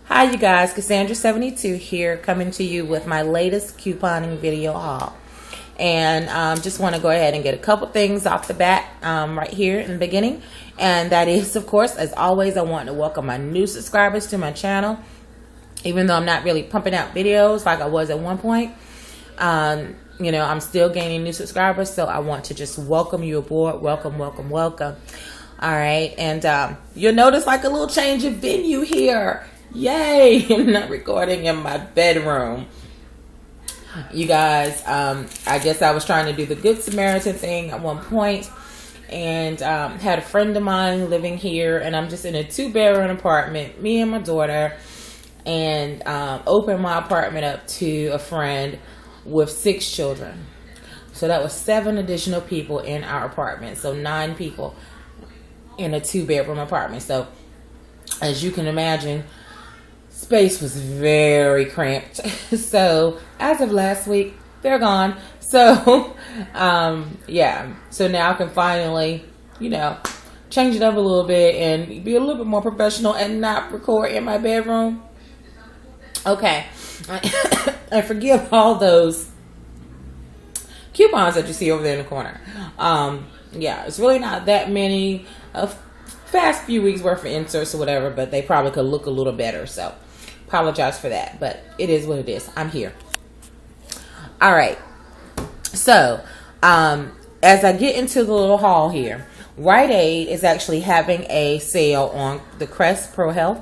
Hi you guys, Cassandra72 here, coming to you with my latest couponing video haul. And just want to go ahead and get a couple things off the bat right here in the beginning. And that is, of course, as always, I want to welcome my new subscribers to my channel. Even though I'm not really pumping out videos like I was at one point, you know, I'm still gaining new subscribers. So I want to just welcome you aboard. Welcome, welcome, welcome. All right. And you'll notice like a little change of venue here. Yay. I'm not recording in my bedroom. You guys, I guess I was trying to do the Good Samaritan thing at one point, and had a friend of mine living here, and I'm just in a 2-bedroom apartment, me and my daughter, and opened my apartment up to a friend with 6 children. So that was 7 additional people in our apartment. So 9 people in a 2-bedroom apartment. So as you can imagine, space was very cramped. So as of last week, they're gone. So yeah, so now I can finally, you know, change it up a little bit and be a little bit more professional and not record in my bedroom. Okay. I forgive all those coupons that you see over there in the corner. Yeah, it's really not that many, fast few weeks worth of inserts or whatever, but they probably could look a little better. So apologize for that, but it is what it is. I'm here. All right. So, as I get into the little haul here, Rite Aid is actually having a sale on the Crest Pro Health.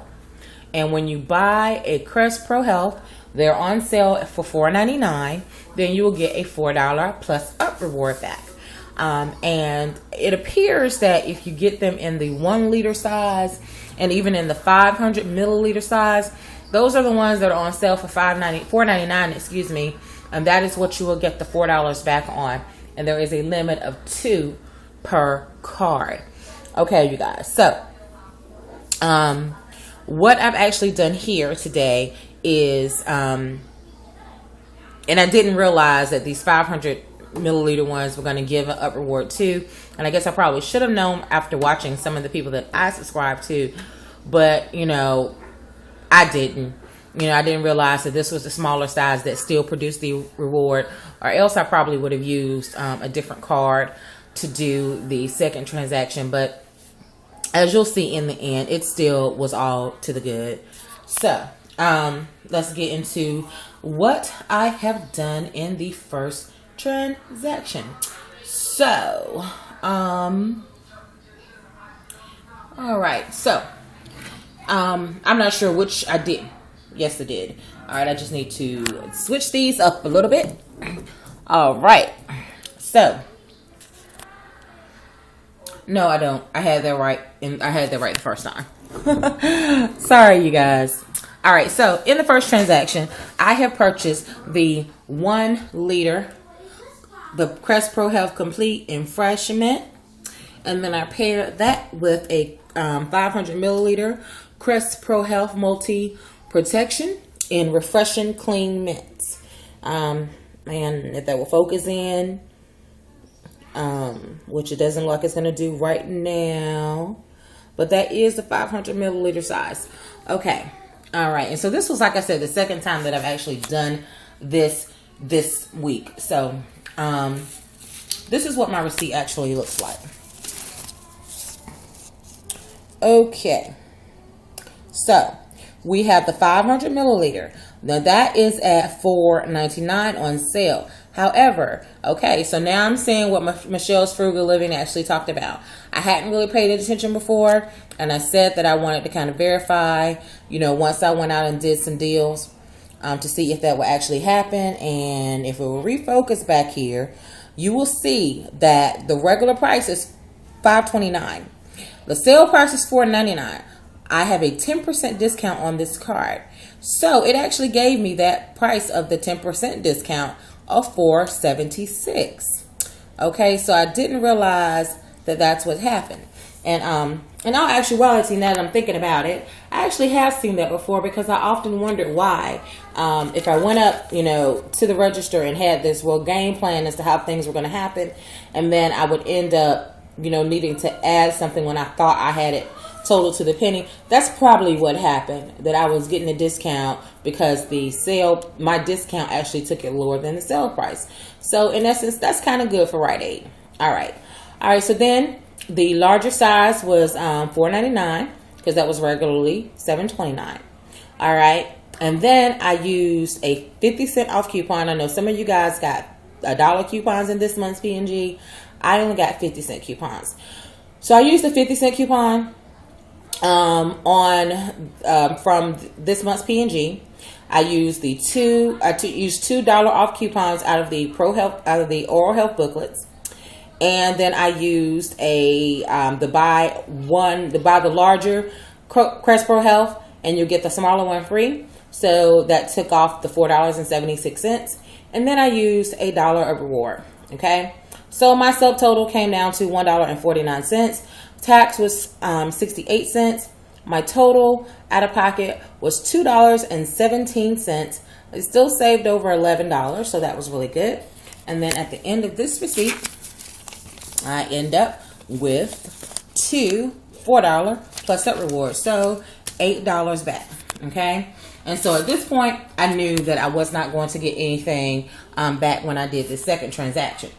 And when you buy a Crest Pro Health, they're on sale for $4.99. Then you will get a $4 plus up reward back. And it appears that if you get them in the 1 liter size and even in the 500 milliliter size, those are the ones that are on sale for $4.99, excuse me. And that is what you will get the $4 back on. And there is a limit of 2 per card. Okay, you guys. So, what I've actually done here today is, and I didn't realize that these 500 milliliter ones were going to give an up reward too. And I guess I probably should have known after watching some of the people that I subscribe to, but you know, I didn't. You know, I didn't realize that this was the smaller size that still produced the reward, or else I probably would have used a different card to do the second transaction. But as you'll see in the end, it still was all to the good. So let's get into what I have done in the first transaction. So all right, so I'm not sure which I did. Yes, I did. All right, I just need to switch these up a little bit. All right, so no, I don't. I had that right, and I had that right the first time. Sorry, you guys. All right, so in the first transaction, I have purchased the 1 liter, the Crest Pro Health Complete and Fresh Mint, and then I paired that with a 500 milliliter Crest Pro Health Multi Protection in Refreshing Clean Mint. And if that will focus in, which it doesn't look like it's going to do right now, but that is the 500 milliliter size. Okay. All right. And so this was, like I said, the second time that I've actually done this week. So, this is what my receipt actually looks like. Okay. So we have the 500 milliliter. Now that is at $4.99 on sale. However, okay, so now I'm seeing what Michelle's Frugal Living actually talked about. I hadn't really paid attention before, and I said that I wanted to kind of verify, you know, once I went out and did some deals to see if that would actually happen. And if it will refocus back here, you will see that the regular price is $5.29. The sale price is $4.99. I have a 10% discount on this card. So it actually gave me that price of the 10% discount of $4.76. Okay, so I didn't realize that that's what happened. And in all actuality, now that I'm thinking about it, I actually have seen that before, because I often wondered why. If I went up, you know, to the register and had this game plan as to how things were going to happen, and then I would end up, you know, needing to add something when I thought I had it total to the penny. That's probably what happened, that I was getting a discount because the sale, my discount actually took it lower than the sale price. So in essence, that's kind of good for Rite Aid. All right. So then the larger size was $4.99 because that was regularly $7.29. All right. And then I used a 50-cent off coupon. I know some of you guys got $1 coupons in this month's P&G. I only got 50-cent coupons. So I used the 50-cent coupon from this month's P&G. I used the $2 off coupons out of the oral health booklets, and then I used the buy the larger Crest Pro Health, and you get the smaller one free. So that took off the $4.76, and then I used $1 of reward. Okay, so my subtotal came down to $1.49. Tax was 68 cents. My total out of pocket was $2.17. I still saved over $11, so that was really good. And then at the end of this receipt, I end up with two $4 plus that reward, so $8 back. Okay, and so at this point, I knew that I was not going to get anything back when I did the second transaction.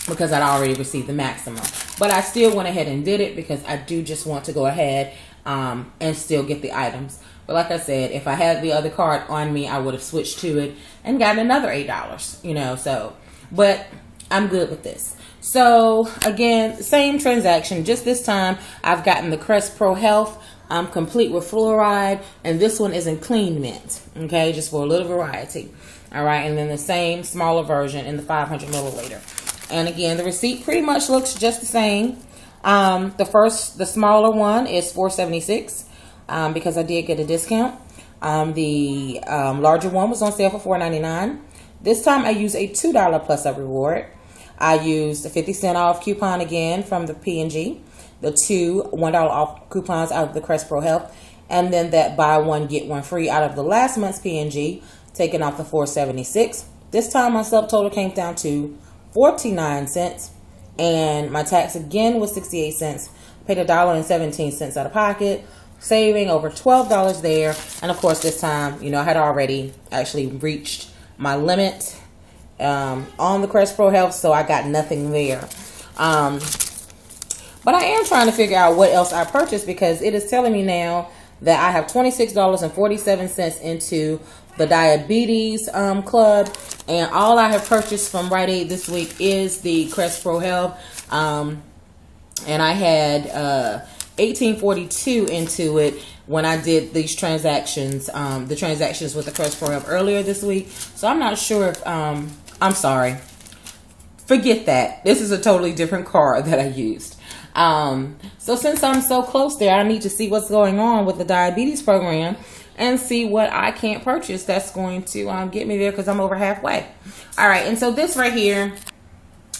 Because I'd already received the maximum. But I still went ahead and did it because I do just want to go ahead and still get the items. But like I said, if I had the other card on me, I would have switched to it and gotten another $8, you know, so. But I'm good with this. So again, same transaction. Just this time, I've gotten the Crest Pro Health complete with fluoride. And this one is in clean mint, okay, just for a little variety. All right, and then the same smaller version in the 500 milliliter. And again, the receipt pretty much looks just the same. The smaller one is $4.76 because I did get a discount. The larger one was on sale for $4.99. This time I used a $2 plus a reward. I used a 50-cent off coupon again from the P&G, the two $1 off coupons out of the Crest Pro Health, and then that buy one get one free out of the last month's P&G, taking off the $4.76. This time my subtotal came down to 49 cents, and my tax again was 68 cents. Paid $1.17 out of pocket, saving over $12 there. And of course, this time, you know, I had already actually reached my limit on the Crest Pro Health, so I got nothing there. But I am trying to figure out what else I purchased, because it is telling me now that I have $26.47 into the diabetes club, and all I have purchased from Rite Aid this week is the Crest Pro Health, and I had $18.42 into it when I did these transactions, the transactions with the Crest Pro Health earlier this week. So I'm not sure if I'm sorry, forget that. This is a totally different card that I used. So since I'm so close there, I need to see what's going on with the diabetes program and see what I can't purchase that's going to get me there, because I'm over halfway. All right, and so this right here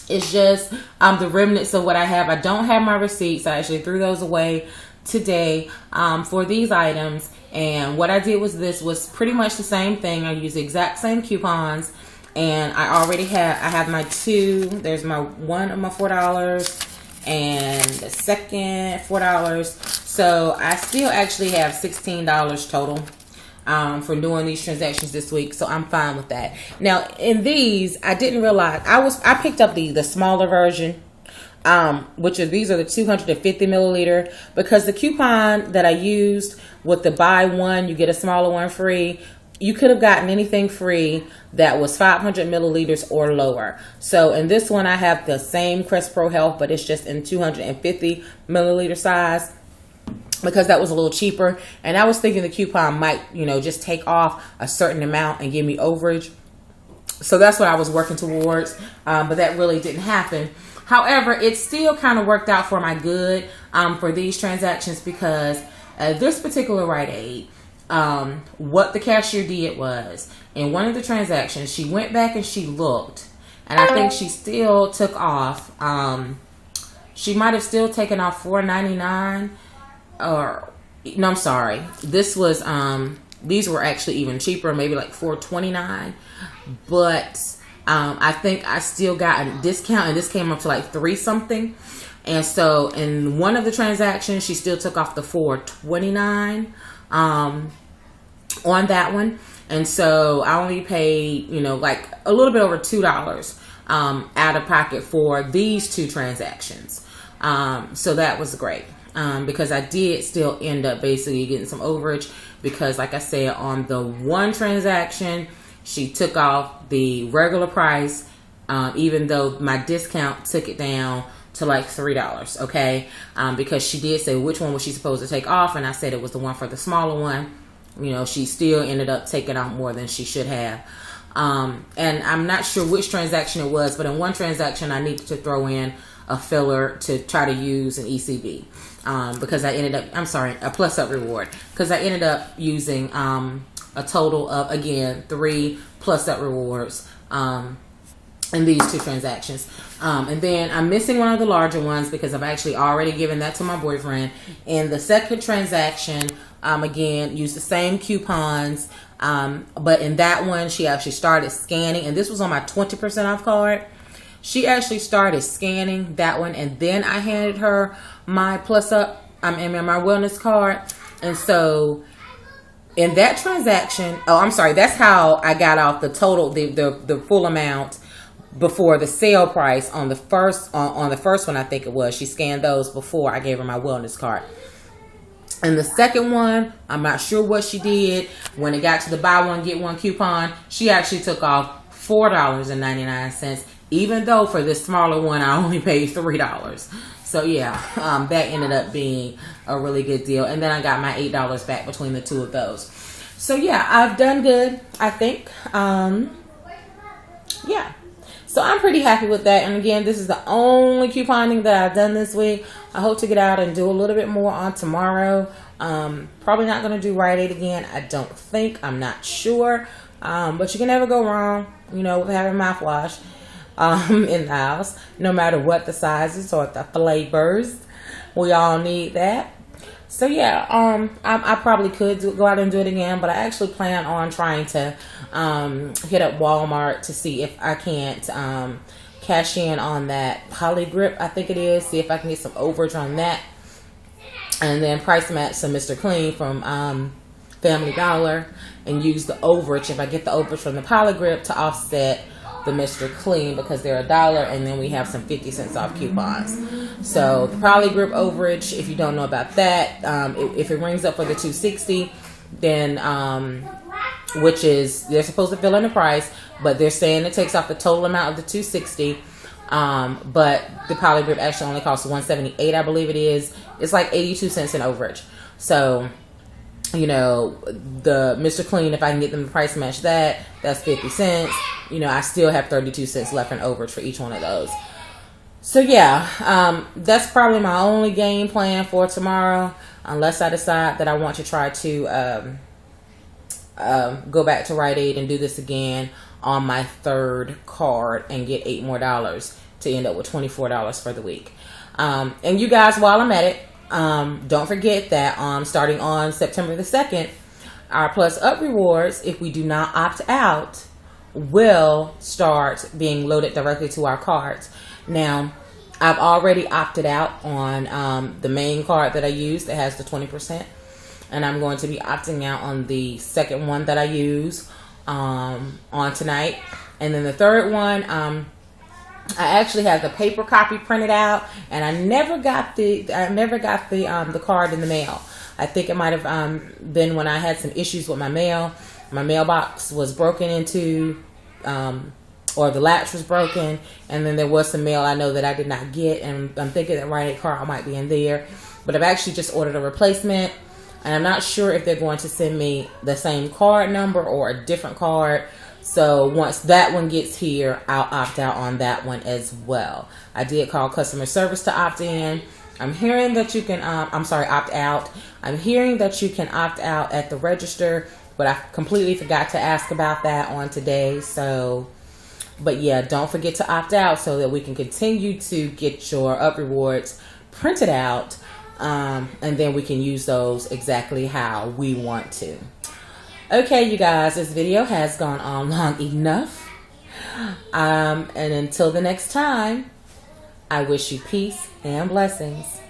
is just the remnants of what I have. I don't have my receipts. I actually threw those away today for these items. And what I did was this was pretty much the same thing. I used the exact same coupons, and I have my two. There's my one of my $4 and the second $4. So I still actually have $16 total for doing these transactions this week. So I'm fine with that. Now in these, I didn't realize I picked up the smaller version, these are the 250 milliliter, because the coupon that I used with the buy one, you get a smaller one free. You could have gotten anything free that was 500 milliliters or lower. So in this one, I have the same Crest Pro Health, but it's just in 250 milliliter size, because that was a little cheaper. And I was thinking the coupon might, you know, just take off a certain amount and give me overage. So that's what I was working towards. But that really didn't happen. However, it still kind of worked out for my good for these transactions, because this particular Rite Aid, what the cashier did was, in one of the transactions, she went back and she looked, and I think she still took off, she might have still taken off $4.99, or no, I'm sorry, this was these were actually even cheaper, maybe like $4.29, but I think I still got a discount, and this came up to like $3 something. And so in one of the transactions, she still took off the $4.29 on that one. And so I only paid, you know, like a little bit over $2 out of pocket for these two transactions. So that was great. Because I did still end up basically getting some overage, because like I said, on the one transaction, she took off the regular price, even though my discount took it down to like $3, okay? Because she did say which one was she supposed to take off, and I said it was the one for the smaller one. You know, she still ended up taking out more than she should have. And I'm not sure which transaction it was, but in one transaction I needed to throw in a filler to try to use an ECB. Because I ended up, a plus up reward, because I ended up using a total of, again, 3 plus up rewards in these two transactions. And then I'm missing one of the larger ones because I've actually already given that to my boyfriend. In the second transaction, again, used the same coupons, but in that one, she actually started scanning, and this was on my 20% off card. She actually started scanning that one, and then I handed her my plus up, my wellness card. And so in that transaction, that's how I got off the total, the full amount before the sale price on the first one. I think it was, she scanned those before I gave her my wellness card. And the second one, I'm not sure what she did. When it got to the buy one get one coupon, she actually took off $4.99, even though for this smaller one I only paid $3. So yeah, that ended up being a really good deal. And then I got my $8 back between the two of those. So yeah, I've done good, I think. Yeah. So I'm pretty happy with that. And again, this is the only couponing that I've done this week. I hope to get out and do a little bit more on tomorrow. Probably not going to do Rite Aid again, I don't think. I'm not sure. But you can never go wrong, you know, with having mouthwash in the house, no matter what the sizes or the flavors. We all need that. So yeah, I probably could go out and do it again, but I actually plan on trying to hit up Walmart to see if I can't cash in on that Poly Grip, I think it is, see if I can get some overage on that, and then price match some Mr. Clean from Family Dollar and use the overage, if I get the overage from the Poly Grip, to offset the Mr. Clean, because they're $1, and then we have some 50 cents off coupons. So the Poly Grip overage, if you don't know about that, if it rings up for the $2.60, then which is, they're supposed to fill in the price, but they're saying it takes off the total amount of the $2.60. But the Poly Grip actually only costs $1.78, I believe it is. It's like 82 cents in overage. So, you know, the Mr. Clean, if I can get them to price match that, that's 50 cents. You know, I still have 32 cents left in overage for each one of those. So yeah, that's probably my only game plan for tomorrow, unless I decide that I want to try to go back to Rite Aid and do this again on my third card and get $8 more to end up with $24 for the week. And you guys, while I'm at it, don't forget that starting on September the 2nd, our Plus Up rewards, if we do not opt out, will start being loaded directly to our cards. Now, I've already opted out on the main card that I use that has the 20%, and I'm going to be opting out on the second one that I use on tonight. And then the third one, I actually have the paper copy printed out, and I never got the card in the mail. I think it might have been when I had some issues with my mail. My mailbox was broken into, or the latch was broken, and then there was some mail I know that I did not get, and I'm thinking that Rite Aid card might be in there. But I've actually just ordered a replacement, and I'm not sure if they're going to send me the same card number or a different card. So once that one gets here, I'll opt out on that one as well. I did call customer service to opt in. I'm hearing that you can, opt out. I'm hearing that you can opt out at the register, but I completely forgot to ask about that on today. So, but yeah, don't forget to opt out so that we can continue to get your up rewards printed out, and then we can use those exactly how we want to. Okay, you guys, this video has gone on long enough. And until the next time, I wish you peace and blessings.